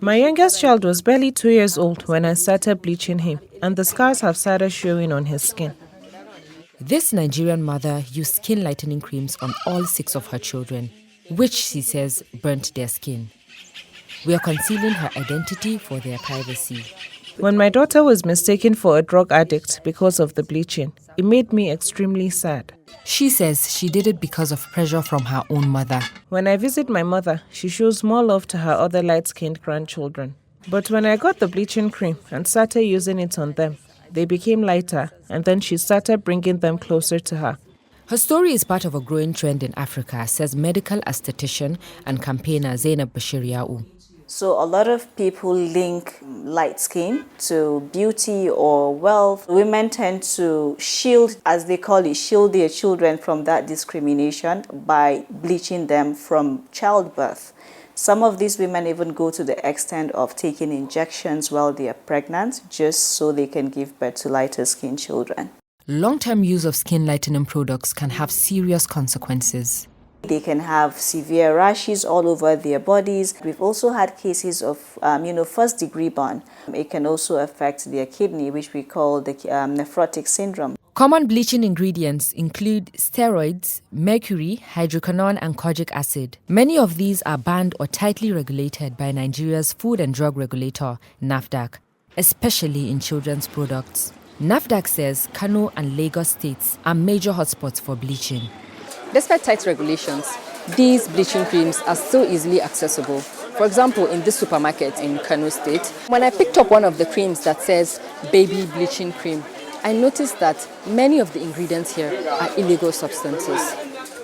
My youngest child was barely 2 years old when I started bleaching him, and the scars have started showing on his skin. This Nigerian mother used skin lightening creams on all 6 of her children, which she says burnt their skin. We are concealing her identity for their privacy. When my daughter was mistaken for a drug addict because of the bleaching, it made me extremely sad. She says she did it because of pressure from her own mother. When I visit my mother, she shows more love to her other light-skinned grandchildren. But when I got the bleaching cream and started using it on them, they became lighter, and then she started bringing them closer to her. Her story is part of a growing trend in Africa, says medical aesthetician and campaigner Zainab Bashir. So a lot of people link light skin to beauty or wealth. Women tend to shield, as they call it, shield their children from that discrimination by bleaching them from childbirth. Some of these women even go to the extent of taking injections while they are pregnant, just so they can give birth to lighter skinned children. Long-term use of skin lightening products can have serious consequences. They can have severe rashes all over their bodies. We've also had cases of, first-degree burn. It can also affect their kidney, which we call the nephrotic syndrome. Common bleaching ingredients include steroids, mercury, hydroquinone, and kojic acid. Many of these are banned or tightly regulated by Nigeria's Food and Drug Regulator, NAFDAC, especially in children's products. NAFDAC says Kano and Lagos states are major hotspots for bleaching. Despite tight regulations, these bleaching creams are so easily accessible. For example, in this supermarket in Kano State, when I picked up one of the creams that says baby bleaching cream, I noticed that many of the ingredients here are illegal substances.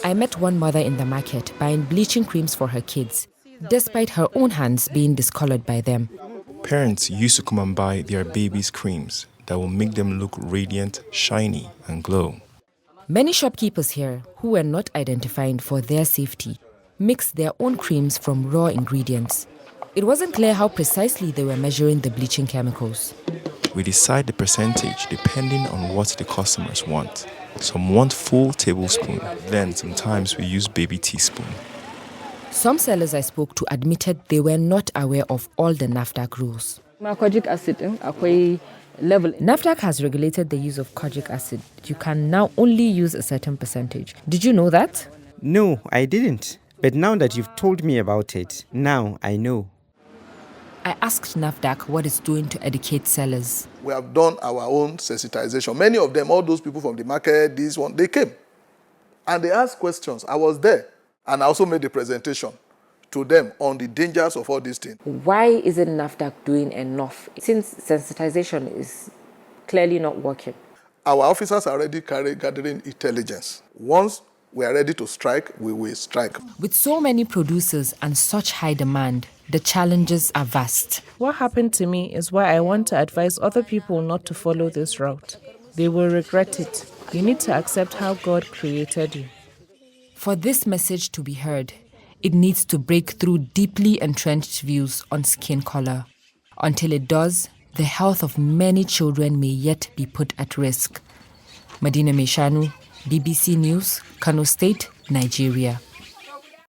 I met one mother in the market buying bleaching creams for her kids, despite her own hands being discolored by them. Parents used to come and buy their babies' creams that will make them look radiant, shiny, and glow. Many shopkeepers here, who were not identified for their safety, mixed their own creams from raw ingredients. It wasn't clear how precisely they were measuring the bleaching chemicals. We decide the percentage depending on what the customers want. Some want full tablespoon, then sometimes we use baby teaspoon. Some sellers I spoke to admitted they were not aware of all the NAFDAC rules. Kojic acid, level. NAFDAC has regulated the use of kojic acid. You can now only use a certain percentage. Did you know that? No, I didn't. But now that you've told me about it, now I know. I asked NAFDAC what it's doing to educate sellers. We have done our own sensitization. Many of them, all those people from the market, this one, they came. And they asked questions. I was there. And I also made the presentation to them on the dangers of all these things. Why isn't NAFDAC doing enough since sensitization is clearly not working? Our officers are already gathering intelligence. Once we are ready to strike, we will strike. With so many producers and such high demand, the challenges are vast. What happened to me is why I want to advise other people not to follow this route. They will regret it. You need to accept how God created you. For this message to be heard, it needs to break through deeply entrenched views on skin color. Until it does, the health of many children may yet be put at risk. Madina Meshanu, BBC News, Kano State, Nigeria.